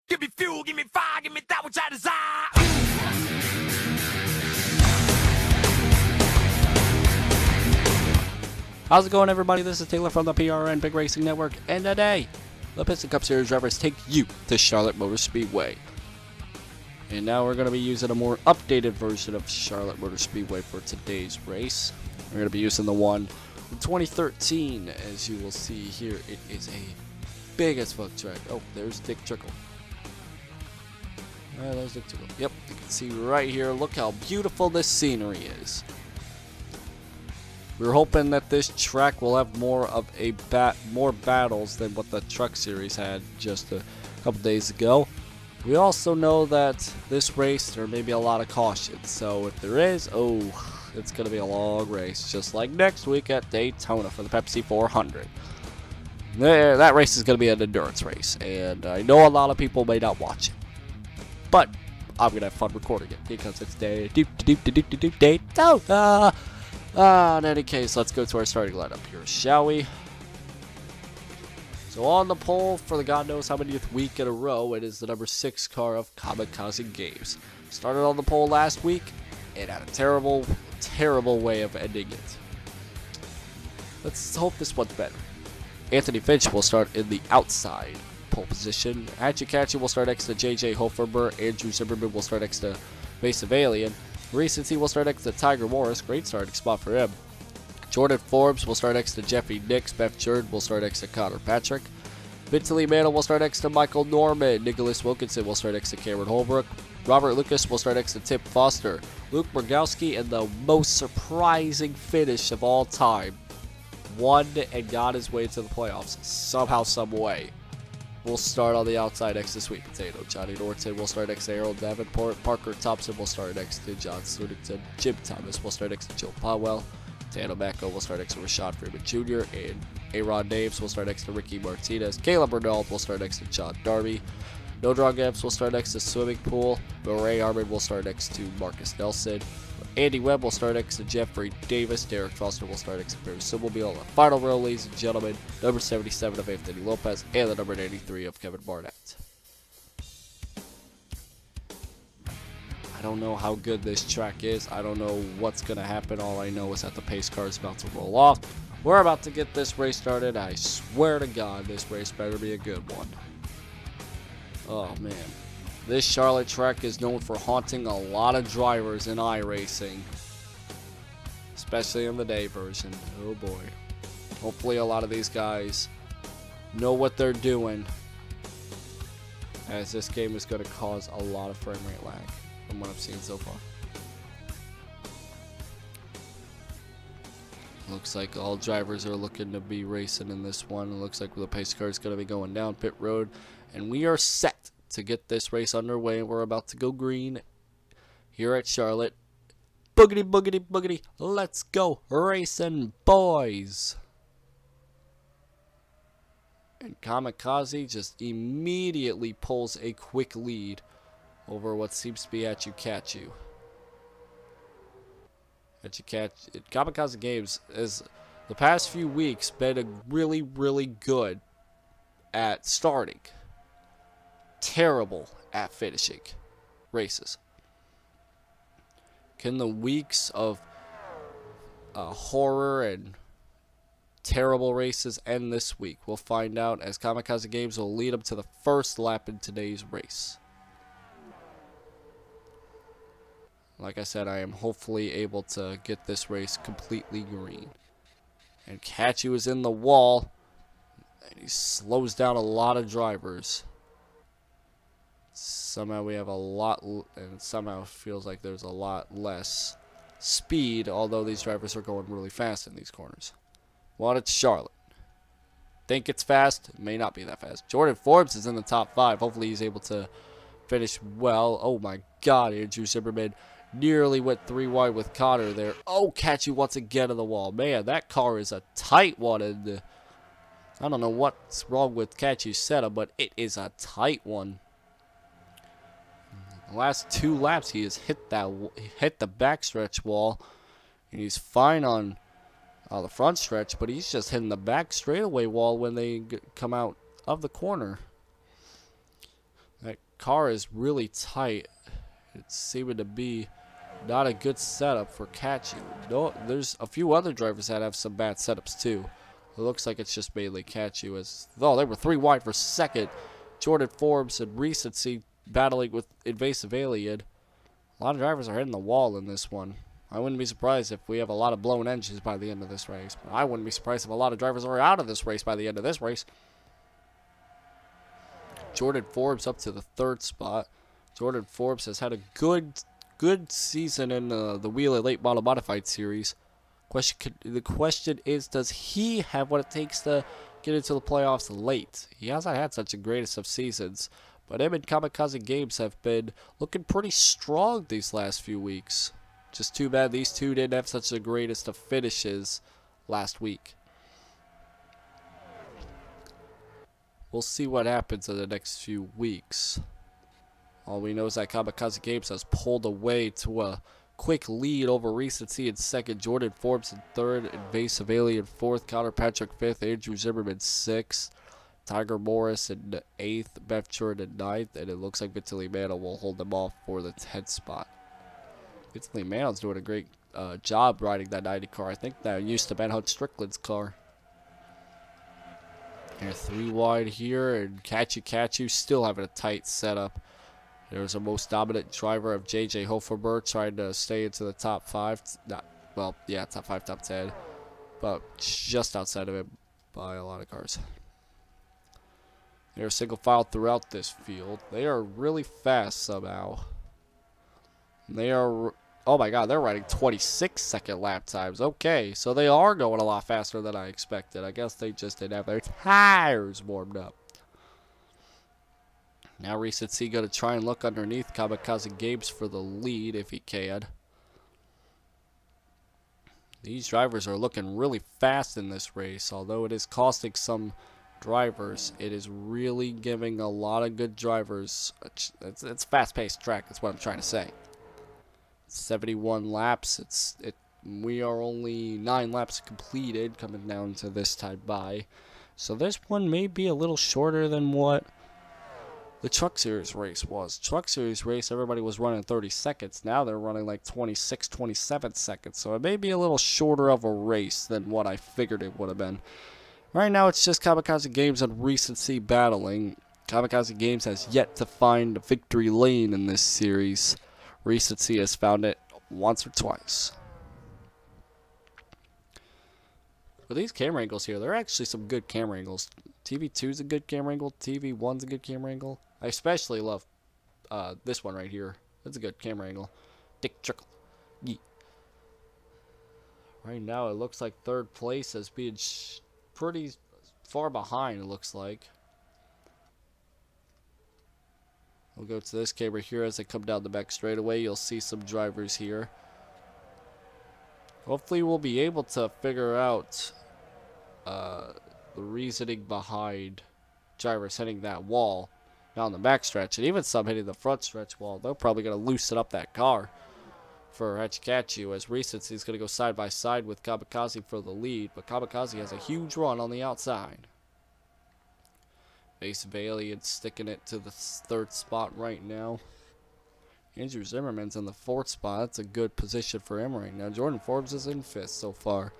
Give me fuel, give me fire, give me that which I desire. How's it going, everybody? This is Taylor from the PRN Big Racing Network, and today, the Piston Cup Series drivers take you to Charlotte Motor Speedway. And now we're going to be using a more updated version of Charlotte Motor Speedway for today's race. We're going to be using the one from 2013. As you will see here, it is a big as fuck track. Oh, there's Dick Trickle. There's Dick Trickle. Yep, you can see right here. Look how beautiful this scenery is. We're hoping that this track will have more of a more battles than what the Truck Series had just a couple days ago. We also know that this race there may be a lot of caution, so if there is, oh, it's going to be a long race, just like next week at Daytona for the Pepsi 400. That race is going to be an endurance race, and I know a lot of people may not watch it, but I'm going to have fun recording it because it's Daytona. In any case, let's go to our starting lineup here, shall we? So on the pole for the God knows how many week in a row, it is the number 6 car of Kamikaze Games. Started on the pole last week, and had a terrible, terrible way of ending it. Let's hope this one's better. Anthony Finch will start in the outside pole position. Hatchikachi will start next to JJ Hoferber. Andrew Zimmerman will start next to Mason Alien. Recency will start next to Tiger Morris. Great starting spot for him. Jordan Forbes will start next to Jeffy Nicks. Beth Jerd will start next to Connor Patrick. Vitaly Mantle will start next to Michael Norman. Nicholas Wilkinson will start next to Cameron Holbrook. Robert Lucas will start next to Tim Foster. Luke Murgowski, and the most surprising finish of all time, won and got his way to the playoffs somehow, some way. Will start on the outside next to Sweet Potato. Johnny Norton will start next to Harold Davenport. Parker Thompson will start next to John Snudington. Jim Thomas will start next to Joe Powell. Tano Macco will start next to Rashad Freeman Jr. And Aaron Daves will start next to Ricky Martinez. Caleb Bernald will start next to John Darby. Nodron Gibbs will start next to Swimming Pool. Ray Armin will start next to Marcus Nelson. Andy Webb will start next to Jeffrey Davis. Derek Foster will start next to Barry Simmel. On the final row, ladies and gentlemen, number 77 of Anthony Lopez and the number 83 of Kevin Barnett. I don't know how good this track is. I don't know what's going to happen. All I know is that the pace car is about to roll off. We're about to get this race started. I swear to God, this race better be a good one. Oh, man. This Charlotte track is known for haunting a lot of drivers in iRacing, especially in the day version. Oh boy. Hopefully a lot of these guys know what they're doing, as this game is going to cause a lot of frame rate lag from what I've seen so far. Looks like all drivers are looking to be racing in this one. It looks like the pace car is going to be going down pit road, and we are set to get this race underway. We're about to go green here at Charlotte. Boogity, boogity, boogity. Let's go racing, boys. And Kamikaze just immediately pulls a quick lead over what seems to be Hatchikachi. Kamikaze Games has the past few weeks been really, really good at starting. Terrible at finishing races. Can the weeks of horror and terrible races end this week? We'll find out, as Kamikaze Games will lead them to the first lap in today's race. Like I said, I am hopefully able to get this race completely green. And Kachi is in the wall, and he slows down a lot of drivers. Somehow we have a lot, and somehow it feels like there's a lot less speed, although these drivers are going really fast in these corners. Well, it's Charlotte. Think it's fast? It may not be that fast. Jordan Forbes is in the top 5. Hopefully he's able to finish well. Oh my God, Andrew Zimmerman nearly went 3 wide with Connor there. Oh, Kachi once again in the wall. Man, that car is a tight one, and I don't know what's wrong with Kachi's setup, but it is a tight one. The last 2 laps, he has hit the backstretch wall, and he's fine on the front stretch, but he's just hitting the back straightaway wall when they come out of the corner. That car is really tight. It's seeming to be not a good setup for catching. No, there's a few other drivers that have some bad setups too. It looks like it's just mainly Catchy. As though they were 3 wide for second. Jordan Forbes and Recency battling with Invasive Alien. A lot of drivers are hitting the wall in this one. I wouldn't be surprised if we have a lot of blown engines by the end of this race. But I wouldn't be surprised if a lot of drivers are out of this race by the end of this race. Jordan Forbes up to the 3rd spot. Jordan Forbes has had a good season in the Wheel Late Model Modified Series. The question is, does he have what it takes to get into the playoffs late? He hasn't had such the greatest of seasons, but him and Kamikaze Games have been looking pretty strong these last few weeks. Just too bad these two didn't have such the greatest of finishes last week. We'll see what happens in the next few weeks. All we know is that Kamikaze Games has pulled away to a quick lead over Recency in 2nd, Jordan Forbes in 3rd, Invasive Alien 4th, Connor Patrick 5th, Andrew Zimmerman 6th, Tiger Morris in 8th, Beth Jordan in 9th, and it looks like Vitaly Mano will hold them off for the 10th spot. Vitaly Mano's doing a great job riding that 90 car. I think that used to Ben Hunt Strickland's car. They're 3 wide here, and Catchy still having a tight setup. There's a most dominant driver of JJ Hoferberg trying to stay into the top 5. Top 5, top 10. But just outside of him by a lot of cars. They're single file throughout this field. They are really fast somehow. They are, oh my god, they're riding 26-second lap times. Okay, so they are going a lot faster than I expected. I guess they just didn't have their tires warmed up. Now Recency going to try and look underneath Kamikaze Games for the lead if he can. These drivers are looking really fast in this race. Although it is costing some drivers, it is really giving a lot of good drivers. It's a fast-paced track, that's what I'm trying to say. 71 laps. We are only 9 laps completed coming down to this time by. So this one may be a little shorter than what the Truck Series race was. Truck Series race, everybody was running 30 seconds. Now they're running like 26, 27 seconds. So it may be a little shorter of a race than what I figured it would have been. Right now it's just Kamikaze Games and Recency battling. Kamikaze Games has yet to find a victory lane in this series. Recency has found it once or twice. But these camera angles here, they're actually some good camera angles. TV2 is a good camera angle. TV1's a good camera angle. I especially love this one right here. That's a good camera angle. Dick Trickle. Yeet. Right now, it looks like 3rd place as being pretty far behind, it looks like. We'll go to this camera here as they come down the back straightaway. You'll see some drivers here. Hopefully, we'll be able to figure out the reasoning behind drivers hitting that wall down the back stretch, and even some hitting the front stretch wall. They're probably going to loosen up that car for Hachikachu, as Recency is going to go side by side with Kamikaze for the lead, but Kamikaze has a huge run on the outside. Invasive Alien sticking it to the 3rd spot right now. Andrew Zimmerman's in the 4th spot. That's a good position for him right now. Jordan Forbes is in 5th so far.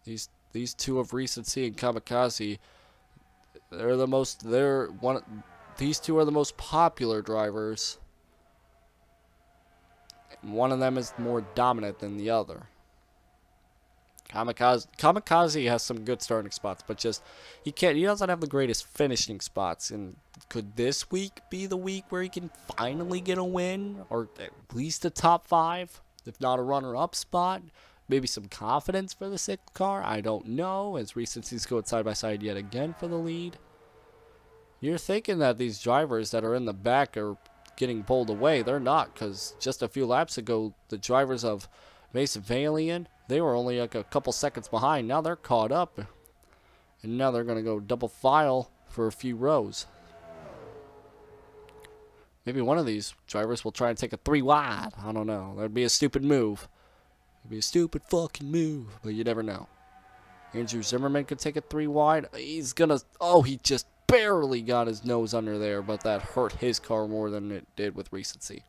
These two of Recency and Kamikaze, these two are the most popular drivers. And one of them is more dominant than the other. Kamikaze has some good starting spots, but he doesn't have the greatest finishing spots. And could this week be the week where he can finally get a win, or at least a top 5, if not a runner-up spot? Maybe some confidence for the 6th car. I don't know, as Recency's going side by side yet again for the lead. You're thinking that these drivers that are in the back are getting pulled away. They're not, because just a few laps ago, the drivers of Invasive Alien, they were only like a couple seconds behind. Now they're caught up, and now they're going to go double file for a few rows. Maybe one of these drivers will try and take a 3 wide. I don't know. That'd be a stupid move. It'd be a stupid fucking move, but you never know. Andrew Zimmerman could take a 3 wide. He's gonna, oh, he just barely got his nose under there, but that hurt his car more than it did with Recency,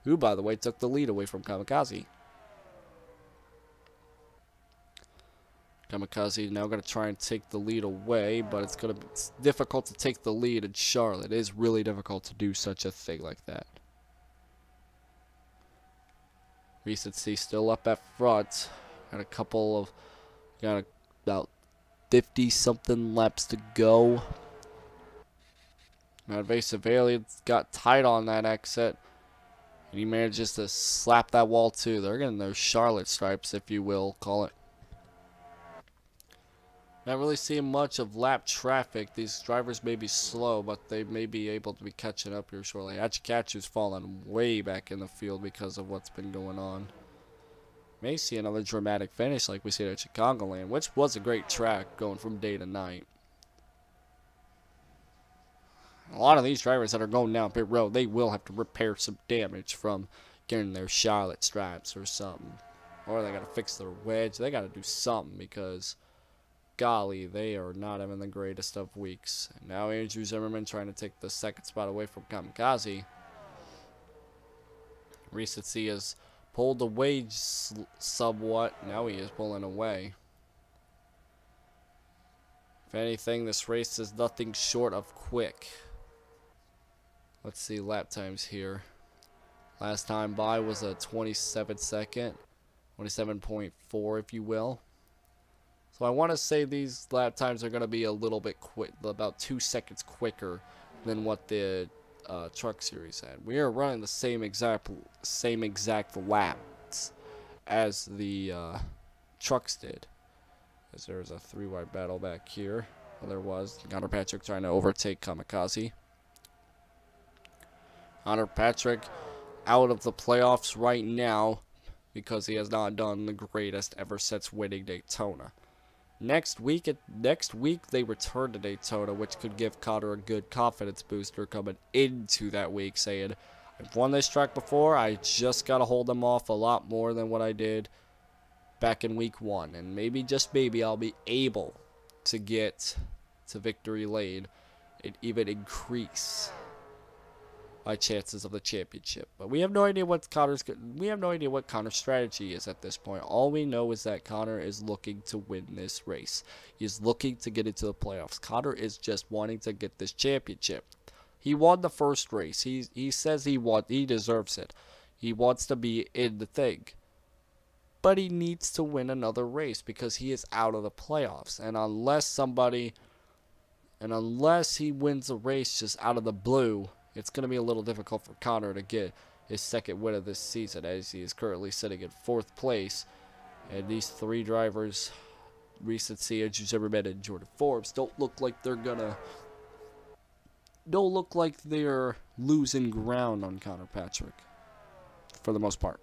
who, by the way, took the lead away from Kamikaze. Kamikaze now going to try and take the lead away, but it's difficult to take the lead in Charlotte. It is really difficult to do such a thing like that. Recency still up at front. Got about 50-something laps to go. Now, Valiant got tight on that exit, and he manages to slap that wall too. They're getting those Charlotte stripes, if you will call it. Not really seeing much of lap traffic. These drivers may be slow, but they may be able to be catching up here shortly. Achikachu's fallen way back in the field because of what's been going on. May see another dramatic finish like we see at Chicagoland, which was a great track going from day to night. A lot of these drivers that are going down pit road, they will have to repair some damage from getting their Charlotte stripes or something. Or they got to fix their wedge. They got to do something because, golly, they are not having the greatest of weeks. And now Andrew Zimmerman trying to take the second spot away from Kamikaze. Recency has pulled away somewhat. Now he is pulling away. If anything, this race is nothing short of quick. Let's see lap times here. Last time by was a 27-second. 27.4, if you will. So I want to say these lap times are going to be a little bit quick, about 2 seconds quicker than what the Truck Series had. We are running the same exact laps as the trucks did. As there's a 3-wide battle back here. Well, there was Connor Patrick trying to overtake Kamikaze. Connor Patrick out of the playoffs right now because he has not done the greatest ever since winning Daytona. Next week they return to Daytona, which could give Connor a good confidence booster coming into that week, saying, I've won this track before, I just got to hold them off a lot more than what I did back in week 1. And maybe, just maybe, I'll be able to get to victory lane and even increase my chances of the championship. But we have no idea what Connor's strategy is at this point. All we know is that Connor is looking to win this race. He's looking to get into the playoffs. Connor is just wanting to get this championship. He won the first race. He says he deserves it. He wants to be in the thing. But he needs to win another race because he is out of the playoffs. And unless he wins a race just out of the blue, it's going to be a little difficult for Connor to get his second win of this season, as he is currently sitting in 4th place. And these 3 drivers, Recency, Andrew Zimmerman, and Jordan Forbes, don't look like they're losing ground on Connor Patrick, for the most part.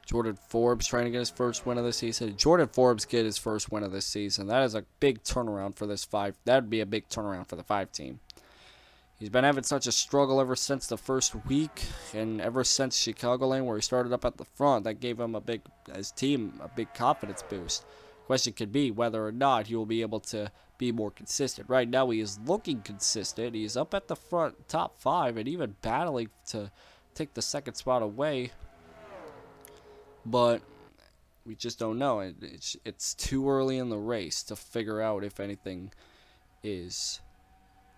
Jordan Forbes trying to get his first win of the season. Jordan Forbes get his first win of this season. That is a big turnaround for this 5. That would be a big turnaround for the 5 team. He's been having such a struggle ever since the first week, and ever since Chicagoland, where he started up at the front. That gave him his team a big confidence boost. Question could be whether or not he will be able to be more consistent. Right now, he is looking consistent. He's up at the front, top 5, and even battling to take the second spot away. But we just don't know. It's too early in the race to figure out if anything is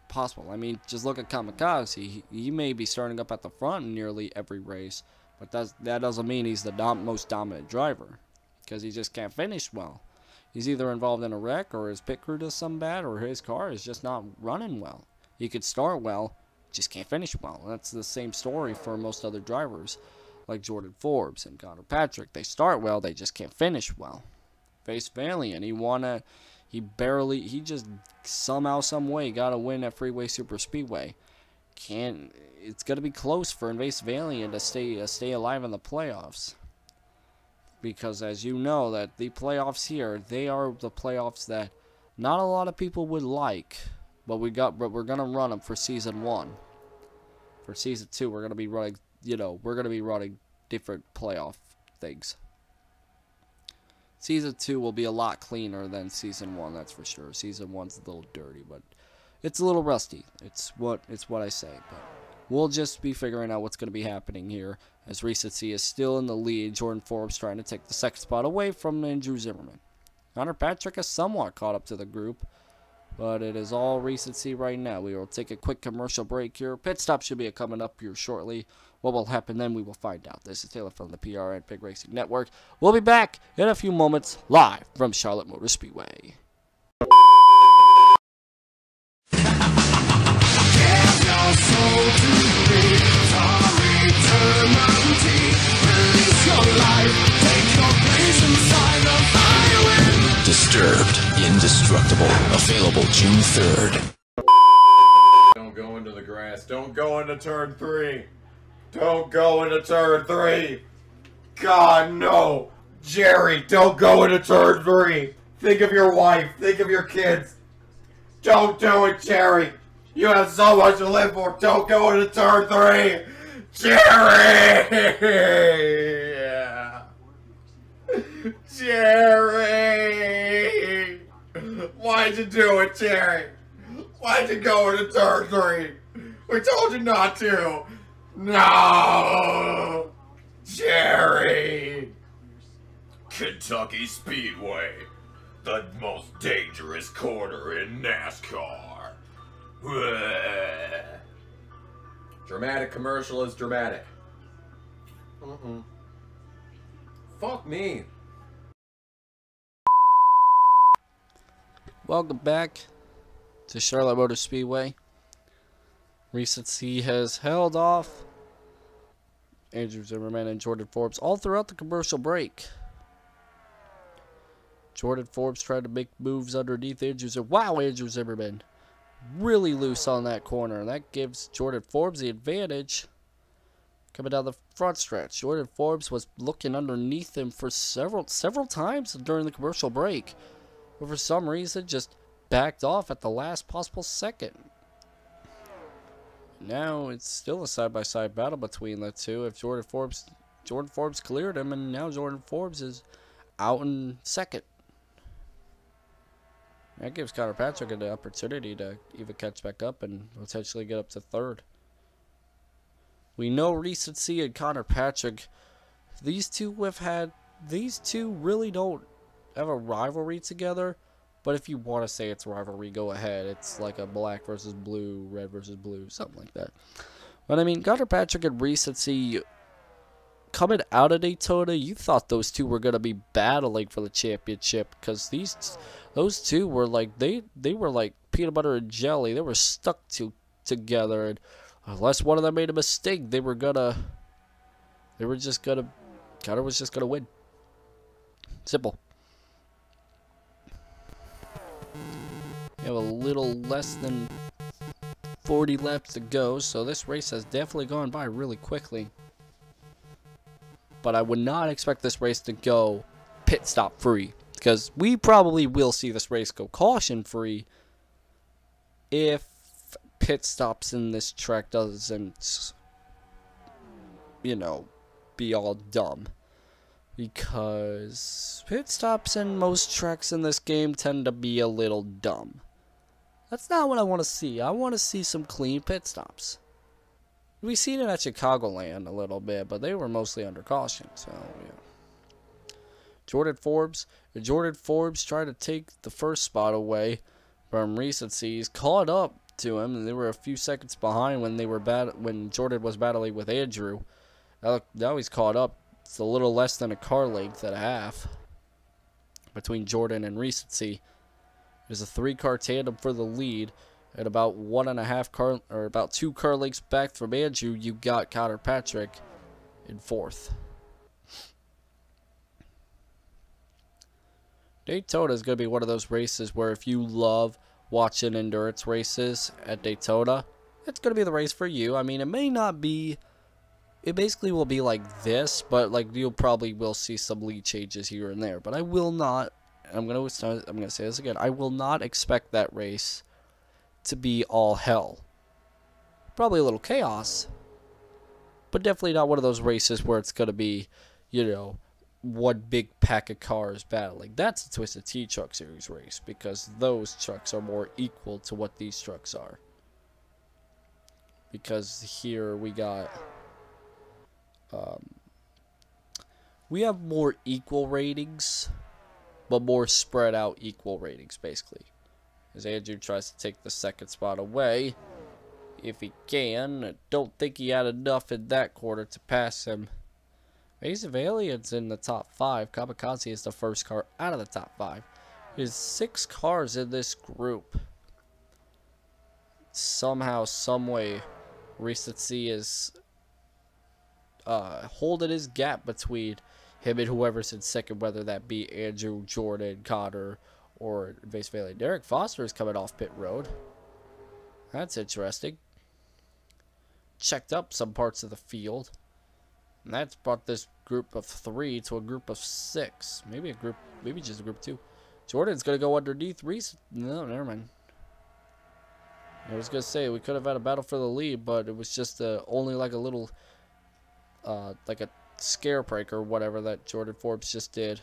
possible. I mean, just look at Kamikaze. He may be starting up at the front in nearly every race, but that doesn't mean he's the most dominant driver, because he just can't finish well. He's either involved in a wreck, or his pit crew does something bad, or his car is just not running well. He could start well, just can't finish well. That's the same story for most other drivers, like Jordan Forbes and Connor Patrick. They start well, they just can't finish well. Face Valiant, he just somehow, some way got a win at Freeway Super Speedway. It's gonna be close for Invase Valiant to stay alive in the playoffs, because as you know, that the playoffs here, they are the playoffs that not a lot of people would like, but we're gonna run them for season 1. For season 2, we're gonna be running different playoff things. Season 2 will be a lot cleaner than Season 1, that's for sure. Season 1's a little dirty, but it's a little rusty. It's what I say, but we'll just be figuring out what's going to be happening here, as Recency is still in the lead. Jordan Forbes trying to take the second spot away from Andrew Zimmerman. Connor Patrick has somewhat caught up to the group, but it is all Recency right now. We will take a quick commercial break here. Pit stop should be coming up here shortly. What will happen then, we will find out. This is Taylor from the PRN Pig Racing Network. We'll be back in a few moments, live from Charlotte Motor Speedway. Disturbed, Indestructible, available June 3rd. Don't go into the grass. Don't go into turn 3. Don't go into turn 3. God, no. Jerry, don't go into turn 3. Think of your wife. Think of your kids. Don't do it, Jerry. You have so much to live for. Don't go into turn 3. Jerry! Jerry! Why'd you do it, Jerry? Why'd you go into turn 3? We told you not to. No! Jerry! Kentucky Speedway, the most dangerous corner in NASCAR. Dramatic commercial is dramatic. Fuck me. Welcome back to Charlotte Motor Speedway. Recency has held off Andrew Zimmerman and Jordan Forbes all throughout the commercial break. Jordan Forbes tried to make moves underneath Andrew Zimmerman. Wow, Andrew Zimmerman really loose on that corner. That gives Jordan Forbes the advantage coming down the front stretch. Jordan Forbes was looking underneath him for several times during the commercial break, but for some reason just backed off at the last possible second. Now it's still a side-by-side battle between the two. If Jordan Forbes cleared him, and now Jordan Forbes is out in second. That gives Connor Patrick an opportunity to even catch back up and potentially get up to third. We know Recency and Connor Patrick, these two really don't have a rivalry together. But if you want to say it's rivalry, go ahead. It's like a black versus blue, red versus blue, something like that. But I mean, Connor Patrick and Recency, coming out of Daytona, you thought those two were going to be battling for the championship, because those two were like, they were like peanut butter and jelly. They were stuck together, and unless one of them made a mistake, Connor was just gonna win. Simple. We have a little less than 40 laps to go, so this race has definitely gone by really quickly. But I would not expect this race to go pit stop free, because we probably will see this race go caution free if pit stops in this track doesn't, be all dumb. Because pit stops in most tracks in this game tend to be a little dumb. That's not what I want to see. I want to see some clean pit stops. We've seen it at Chicagoland a little bit, but they were mostly under caution. So, yeah. Jordan Forbes tried to take the first spot away from Recency. He's caught up to him, and they were a few seconds behind when Jordan was battling with Andrew. Now he's caught up. It's a little less than a car length and a half between Jordan and Recency. There's a 3-car tandem for the lead, and about 2 car lengths back from Andrew, you got Connor Patrick in 4th. Daytona is going to be one of those races where if you love watching endurance races at Daytona, it's going to be the race for you. I mean, it may not be. It basically will be like this, but like you probably will see some lead changes here and there. But I will not. I'm gonna say this again. I will not expect that race to be all hell. Probably a little chaos, but definitely not one of those races where it's gonna be, one big pack of cars battling. That's a Twisted Tea Truck Series race because those trucks are more equal to what these trucks are. Because here we got, we have more equal ratings, but more spread out equal ratings, basically. As Andrew tries to take the second spot away, if he can. I don't think he had enough in that quarter to pass him. Ace of Aliens in the top 5. Kamikaze is the first car out of the top 5. There's 6 cars in this group. Somehow, someway, Recency is holding his gap between him and whoever's in second, whether that be Andrew, Jordan, Connor, or Invasive Alien. Derek Foster is coming off pit road. That's interesting. Checked up some parts of the field. And that's brought this group of 3 to a group of 6. Maybe just a group 2. Jordan's going to go underneath Reese. No, never mind. I was going to say, we could have had a battle for the lead, but it was just only like a little, like a scare break or whatever that Jordan Forbes just did.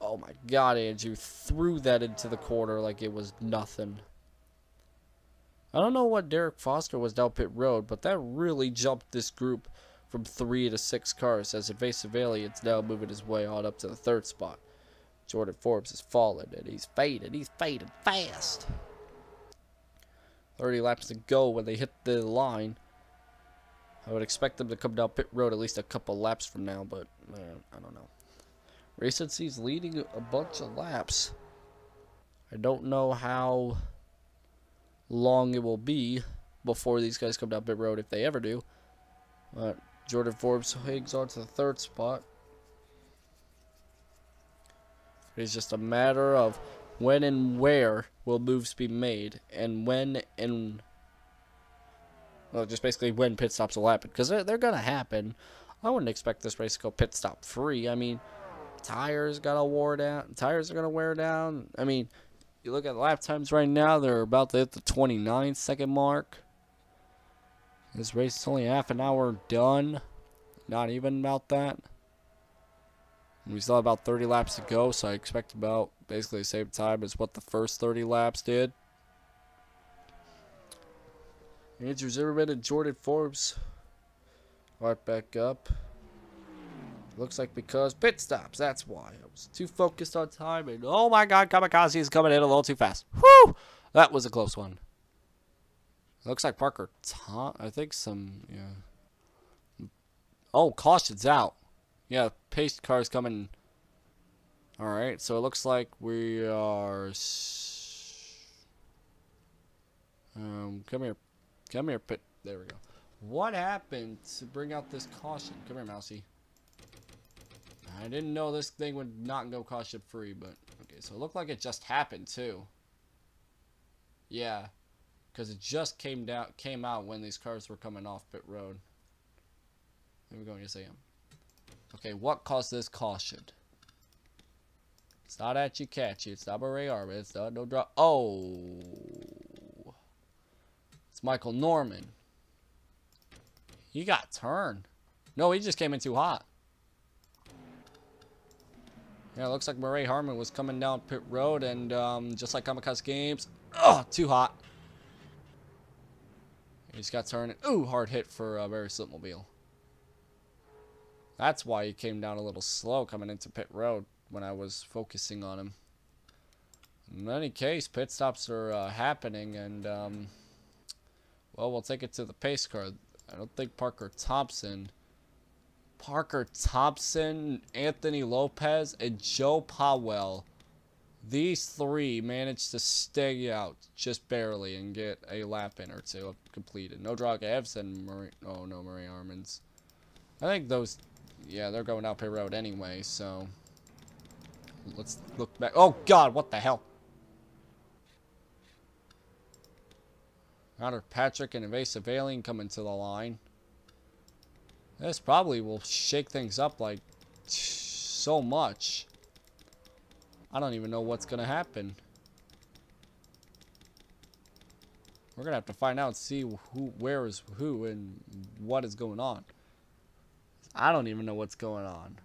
Oh my God, Andrew threw that into the corner like it was nothing. I don't know what Derek Foster was down pit road, but that really jumped this group from 3 to 6 cars, as Invasive Alien's now moving his way on up to the 3rd spot. Jordan Forbes is falling, and he's fading fast. 30 laps to go when they hit the line. I would expect them to come down pit road at least a couple laps from now, but I don't know. Recency's leading a bunch of laps. I don't know how long it will be before these guys come down pit road, if they ever do. But Jordan Forbes hangs on to the 3rd spot. It's just a matter of when and where will moves be made, and when and, well, just basically when pit stops will happen, because they're gonna happen. I wouldn't expect this race to go pit stop free. I mean, tires gotta wear down. Tires are gonna wear down. I mean, you look at lap times right now; they're about to hit the 29-second mark. This race is only half an hour done. Not even about that. And we still have about 30 laps to go, so I expect about basically the same time as what the first 30 laps did. Andrew Zimmerman and Jordan Forbes right back up. Looks like because pit stops, that's why. I was too focused on time, and oh my God, Kamikaze is coming in a little too fast. Whew! That was a close one. Looks like Parker I think some, yeah. Oh, caution's out. Yeah, pace car's coming. Alright, so it looks like we are... come here, pit. There we go. What happened to bring out this caution? Come here, Mousy. I didn't know this thing would not go caution free, but... Okay, so it looked like it just happened, too. Yeah. Because it just came out when these cars were coming off pit road. There we go. Yes, I am. Okay, what caused this caution? It's not at you, catch you. It's not Murray Armin. It's not no drop. Oh, it's Michael Norman. He got turned. No, he just came in too hot. Yeah, it looks like Murray Harmon was coming down pit road, and just like Kamikaze Games, too hot. He just got turned. Ooh, hard hit for Barry Slipmobile. That's why he came down a little slow coming into pit road when I was focusing on him. In any case, pit stops are happening, and well, we'll take it to the pace car. I don't think Parker Thompson, Anthony Lopez, and Joe Powell, these 3 managed to stay out just barely and get a lap in or 2 completed. No Drog Evs and Murray. Oh no, Murray Armins. I think those. Yeah, they're going out pit road anyway. So let's look back. Oh God, what the hell? Connor Patrick and Invasive Alien coming to the line. This probably will shake things up like so much. I don't even know what's going to happen. We're going to have to find out and see where is who and what is going on. I don't even know what's going on.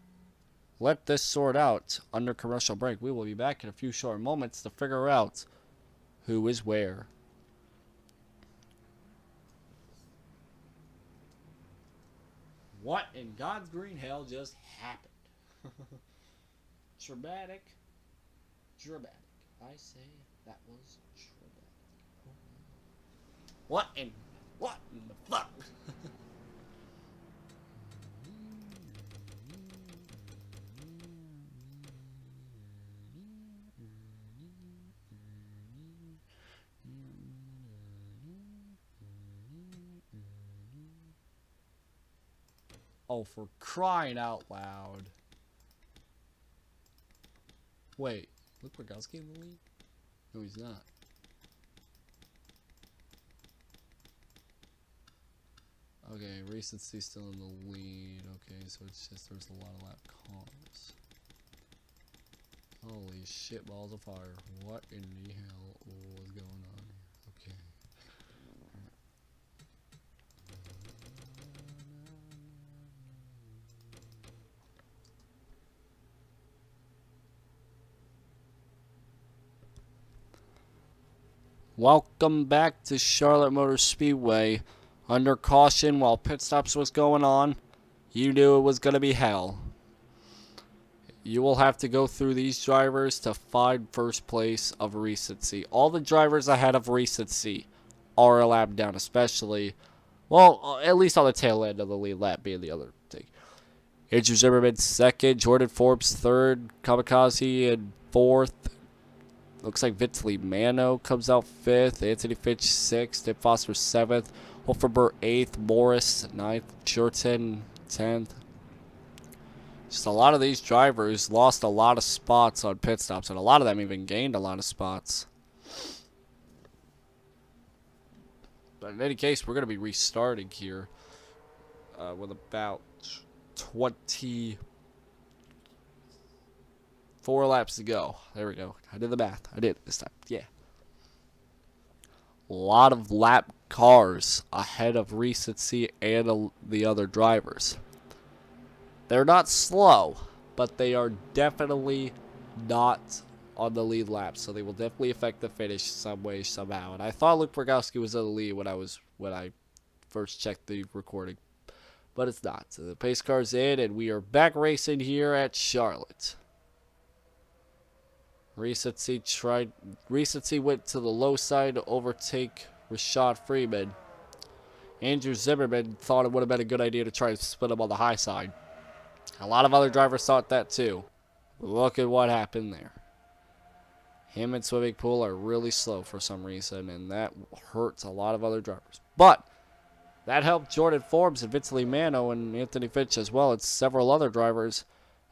let this sort out under commercial break. We will be back in a few short moments to figure out who is where. What in God's green hell just happened? Dramatic. I say that was dramatic. What in the fuck? Oh, for crying out loud. Wait, look, Rogowski in the lead? No, he's not. Okay, recency still in the lead. Okay, so it's just there's a lot of lap cars. Holy shit, balls of fire. What in the hell was going on here? Okay. Welcome back to Charlotte Motor Speedway. Under caution while pit stops was going on, you knew it was going to be hell. You will have to go through these drivers to find first place of recency. All the drivers ahead of recency are a lap down, especially, well, at least on the tail end of the lead lap being the other thing. Andrew Zimmerman second, Jordan Forbes third, Kamikaze in fourth. Looks like Vitaly Mano comes out fifth, Anthony Fitch sixth, Dave Foster seventh, Wolferberg eighth, Morris ninth, Shorten 10th. Just a lot of these drivers lost a lot of spots on pit stops, and a lot of them even gained a lot of spots. But in any case, we're going to be restarting here with about 24 laps to go. There we go. I did the math. I did it this time. Yeah. A lot of lap cars ahead of recency and the other drivers. They're not slow, but they are definitely not on the lead lap, so they will definitely affect the finish some way, somehow. And I thought Luke Rogowski was in the lead when I first checked the recording, but it's not. So the pace car's in, and we are back racing here at Charlotte. Recency went to the low side to overtake Rashad Freeman. Andrew Zimmerman thought it would have been a good idea to try to split him on the high side. A lot of other drivers thought that too. Look at what happened there. Him and Swimming Pool are really slow for some reason, and that hurts a lot of other drivers. But that helped Jordan Forbes and Vitaly Mano and Anthony Fitch as well as several other drivers,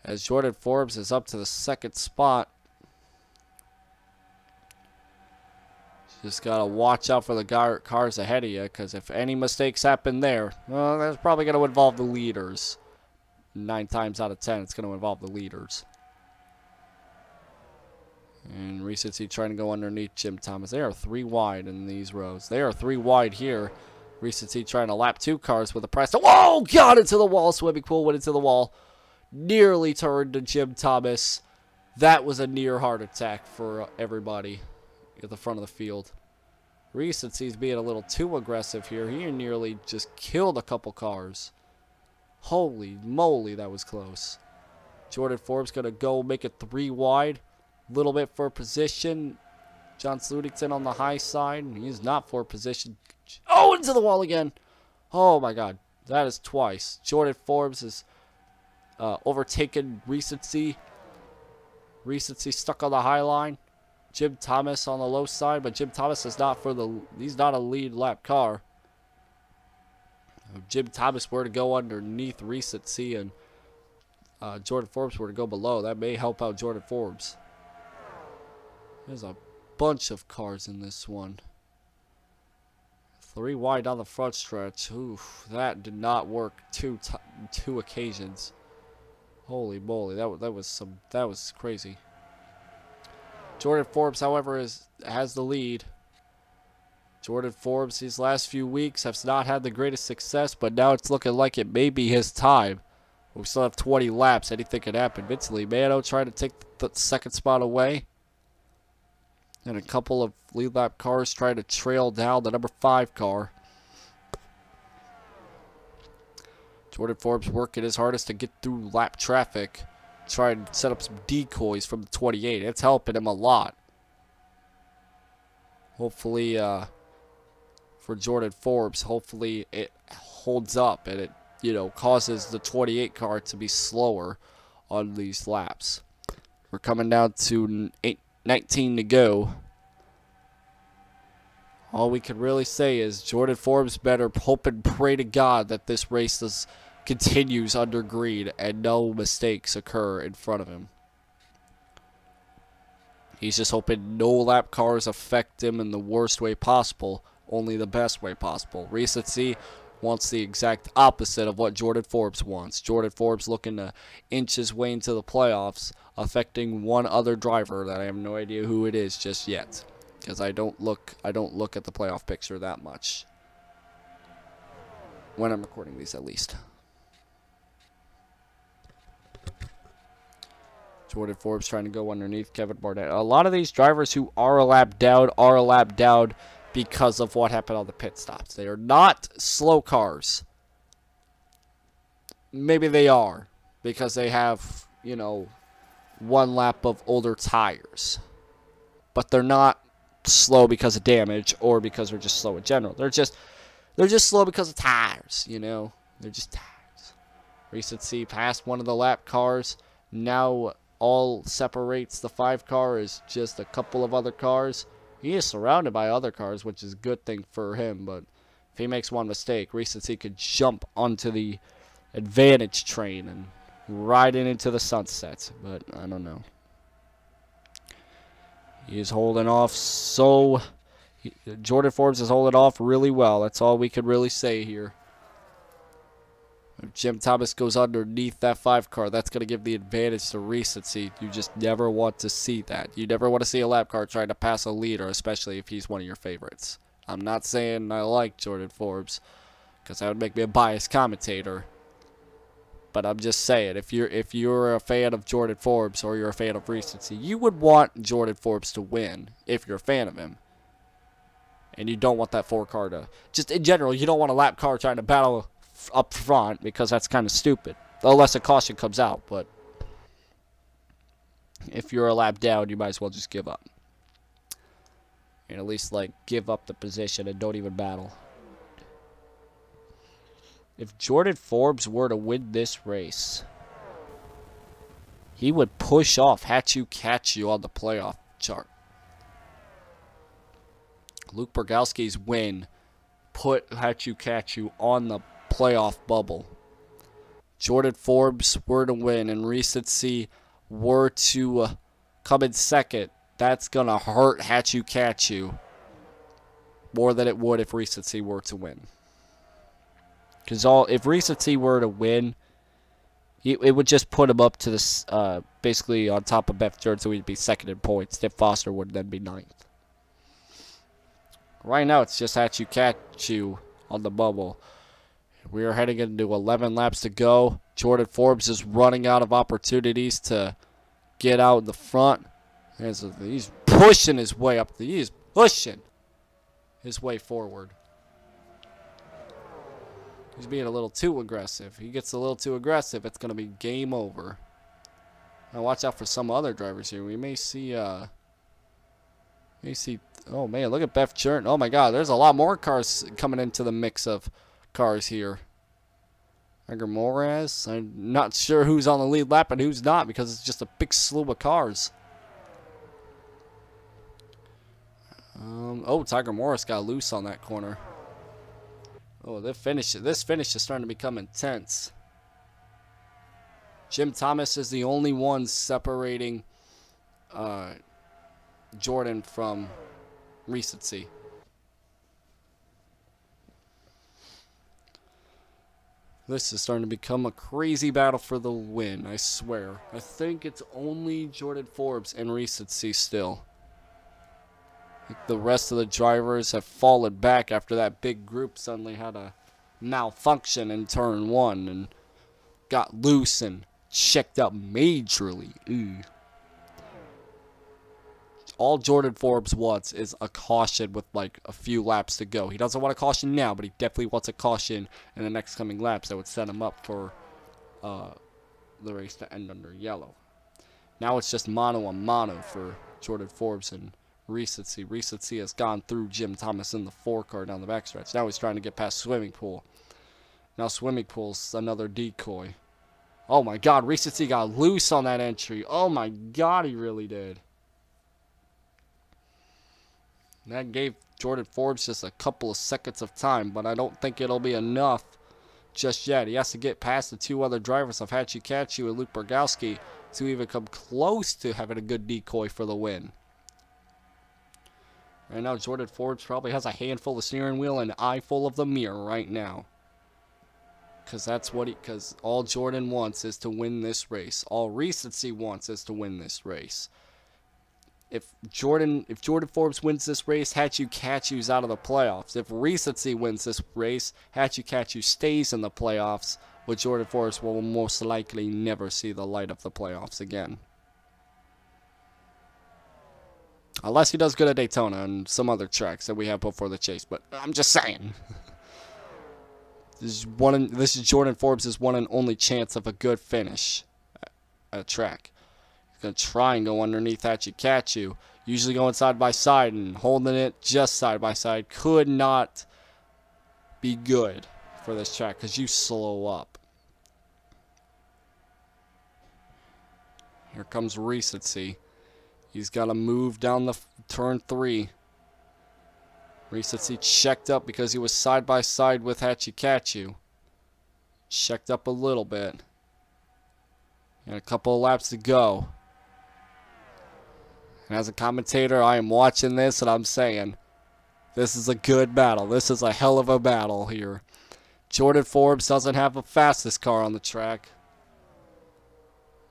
as Jordan Forbes is up to the second spot. Just got to watch out for the cars ahead of you, because if any mistakes happen there, well, that's probably going to involve the leaders. 9 times out of 10, it's going to involve the leaders. And Recency trying to go underneath Jim Thomas. They are 3 wide in these rows. They are 3 wide here. Recency trying to lap 2 cars with a press. Whoa! Got into the wall. Swimming Pool went into the wall. Nearly turned to Jim Thomas. That was a near heart attack for everybody at the front of the field. Recency's being a little too aggressive here. He nearly just killed a couple cars. Holy moly, that was close. Jordan Forbes going to go make it 3 wide. Little bit for position. John Sludington on the high side. He's not for position. Oh, into the wall again. Oh my god. That is twice. Jordan Forbes is overtaken Recency. Recency stuck on the high line. Jim Thomas on the low side, but Jim Thomas is not he's not a lead lap car. If Jim Thomas were to go underneath Recency and Jordan Forbes were to go below, that may help out Jordan Forbes. There's a bunch of cars in this one. 3 wide on the front stretch. Oof, that did not work two occasions. Holy moly, that was crazy. Jordan Forbes, however, has the lead. Jordan Forbes, these last few weeks, has not had the greatest success, but now it's looking like it may be his time. We still have 20 laps. Anything could happen. Vincently, Mano trying to take the second spot away. And a couple of lead lap cars trying to trail down the number 5 car. Jordan Forbes working his hardest to get through lap traffic. Trying to set up some decoys from the 28. It's helping him a lot. Hopefully, for Jordan Forbes, hopefully it holds up and it, you know, causes the 28 car to be slower on these laps. We're coming down to 19 to go. All we can really say is Jordan Forbes better hope and pray to God that this race continues under green and no mistakes occur in front of him. He's just hoping no lap cars affect him in the worst way possible, only the best way possible. Recency wants the exact opposite of what Jordan Forbes wants. Jordan Forbes looking to inch his way into the playoffs, affecting one other driver that I have no idea who it is just yet, because I don't look at the playoff picture that much when I'm recording these, at least. Jordan Forbes trying to go underneath Kevin Barnett. A lot of these drivers who are a lap down because of what happened on the pit stops. They are not slow cars. Maybe they are because they have, you know, one lap of older tires. But they're not slow because of damage or because they're just slow in general. They're just slow because of tires, you know. They're just tires. Recency passed one of the lap cars. Now all separates the 5 car is just a couple of other cars. He is surrounded by other cars, which is a good thing for him, but if he makes one mistake, Recency could jump onto the advantage train and ride it into the sunset, but I don't know. He is holding off Jordan Forbes is holding off really well. That's all we could really say here. If Jim Thomas goes underneath that 5 car, that's going to give the advantage to Recency. You just never want to see that. You never want to see a lap car trying to pass a leader, especially if he's one of your favorites. I'm not saying I like Jordan Forbes, because that would make me a biased commentator. But I'm just saying, if you're a fan of Jordan Forbes or you're a fan of Recency, you would want Jordan Forbes to win if you're a fan of him. And you don't want that 4 car to... Just in general, you don't want a lap car trying to battle up front, because that's kind of stupid. Unless a caution comes out, but... If you're a lap down, you might as well just give up. And at least, like, give up the position and don't even battle. If Jordan Forbes were to win this race, he would push off Hatchu Catchu on the playoff chart. Luke Bergowski's win put Hatchu Catchu on the playoff bubble. Jordan Forbes were to win and Recency were to come in second, that's going to hurt Hatchu Catchu more than it would if Recency were to win. Because if Recency were to win, it would just put him up to this, basically on top of Beth Jones, so he'd be second in points. Steve Foster would then be 9th. Right now, it's just Hatchu Catchu on the bubble. We are heading into 11 laps to go. Jordan Forbes is running out of opportunities to get out in the front. He's pushing his way up. He's pushing his way forward. He's being a little too aggressive. He gets a little too aggressive, it's going to be game over. Now watch out for some other drivers here. We may see, oh man, look at Beth Churn. Oh my God, there's a lot more cars coming into the mix of cars here. Edgar Morales. I'm not sure who's on the lead lap and who's not, because it's just a big slew of cars. Oh, Tiger Morris got loose on that corner. Oh, this finish is starting to become intense. Jim Thomas is the only one separating Jordan from Recency. This is starting to become a crazy battle for the win, I swear. I think it's only Jordan Forbes and Recency still. The rest of the drivers have fallen back after that big group suddenly had a malfunction in turn 1 and got loose and checked up majorly. Ooh. All Jordan Forbes wants is a caution with like a few laps to go. He doesn't want a caution now, but he definitely wants a caution in the next coming laps that would set him up for the race to end under yellow. Now it's just mano a mano for Jordan Forbes and Recency. Recency has gone through Jim Thomas in the 4-car down the backstretch. Now he's trying to get past Swimming Pool. Now Swimming Pool's another decoy. Oh my god, Recency got loose on that entry. Oh my god, he really did. That gave Jordan Forbes just a couple of seconds of time, but I don't think it'll be enough just yet. He has to get past the 2 other drivers of Hatchy Catchy and Luke Borgowski to even come close to having a good decoy for the win. Right now, Jordan Forbes probably has a handful of steering wheel and an eye full of the mirror right now. Because all Jordan wants is to win this race. All Recency wants is to win this race. If Jordan Forbes wins this race, Hatchy Catchy's out of the playoffs. If Recency wins this race, Hatchy Catchy stays in the playoffs, but Jordan Forbes will most likely never see the light of the playoffs again. Unless he does good at Daytona and some other tracks that we have before the chase, but I'm just saying. This is Jordan Forbes' one and only chance of a good finish at a track. Gonna try and go underneath Hatchy Catchy. Usually going side by side and holding it just side by side could not be good for this track because you slow up. Here comes Recency. He's got to move down the turn 3. Recency checked up because he was side by side with Hatchy Catchy. Checked up a little bit. And a couple of laps to go. And as a commentator, I am watching this and I'm saying, this is a good battle. This is a hell of a battle here. Jordan Forbes doesn't have the fastest car on the track.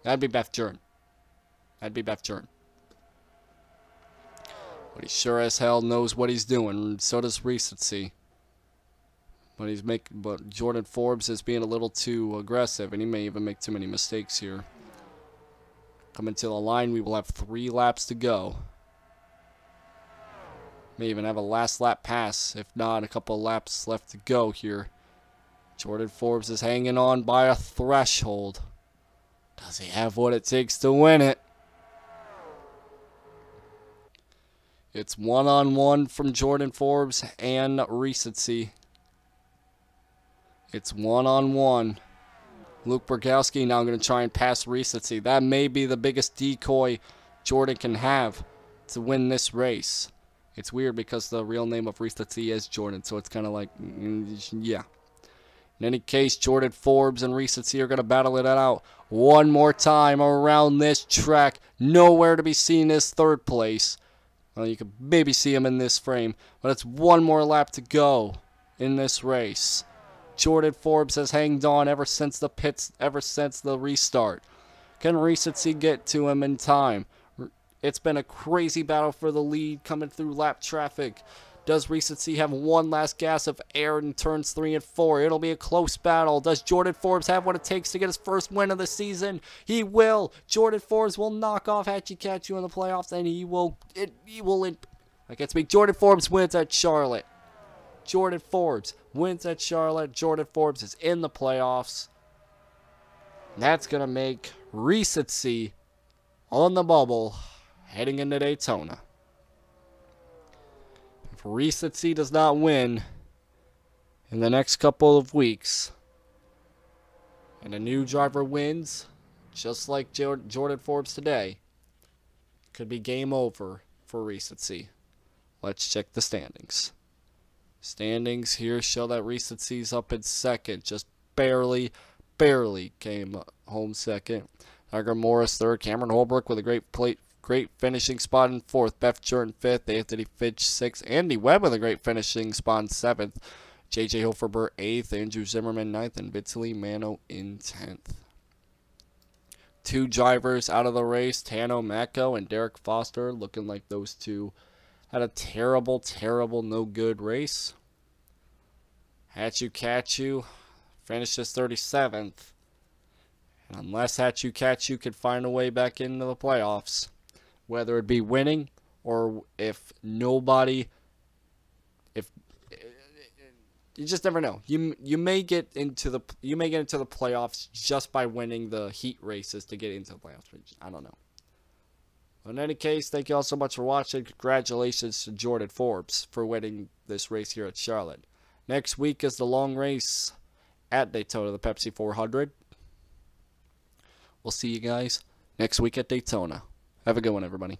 That'd be Beth Jern. That'd be Beth Jern. But he sure as hell knows what he's doing. So does Recency. But Jordan Forbes is being a little too aggressive, and he may even make too many mistakes here. Coming to the line, we will have 3 laps to go. May even have a last lap pass, if not a couple of laps left to go here. Jordan Forbes is hanging on by a threshold. Does he have what it takes to win it? It's one-on-one from Jordan Forbes and Recency. It's one-on-one. Luke Borgowski now going to try and pass Recency. That may be the biggest decoy Jordan can have to win this race. It's weird because the real name of Recency is Jordan, so it's kind of like, yeah. In any case, Jordan Forbes and Recency are going to battle it out one more time around this track. Nowhere to be seen is 3rd place. Well, you can maybe see him in this frame, but it's one more lap to go in this race. Jordan Forbes has hanged on ever since the restart. Can Recency get to him in time? It's been a crazy battle for the lead coming through lap traffic. Does Recency have one last gas of air in turns 3 and 4? It'll be a close battle. Does Jordan Forbes have what it takes to get his first win of the season? He will. Jordan Forbes will knock off Hatchy Catchy in the playoffs, and I can't speak. Jordan Forbes wins at Charlotte. Jordan Forbes wins at Charlotte. Jordan Forbes is in the playoffs. That's going to make Recency on the bubble heading into Daytona. If Recency does not win in the next couple of weeks, and a new driver wins, just like Jordan Forbes today, it could be game over for Recency. Let's check the standings. Standings here show that Recency's up in 2nd, just barely came home 2nd. Tiger Morris 3rd, Cameron Holbrook with a great finishing spot in 4th. Beth Jern 5th, Anthony Finch 6th, Andy Webb with a great finishing spot in 7th. JJ Hilferber 8th, Andrew Zimmerman 9th, and Vitaly Mano in 10th. 2 drivers out of the race, Tano Mako and Derek Foster, looking like those two had a terrible, no good race. Hatchy Catchy finishes 37th. Unless Hatch You can find a way back into the playoffs, whether it be winning or if nobody, if you just never know. You may get into the playoffs just by winning the heat races to get into the playoffs. I don't know. In any case, thank you all so much for watching. Congratulations to Jordan Forbes for winning this race here at Charlotte. Next week is the long race at Daytona, the Pepsi 400. We'll see you guys next week at Daytona. Have a good one, everybody.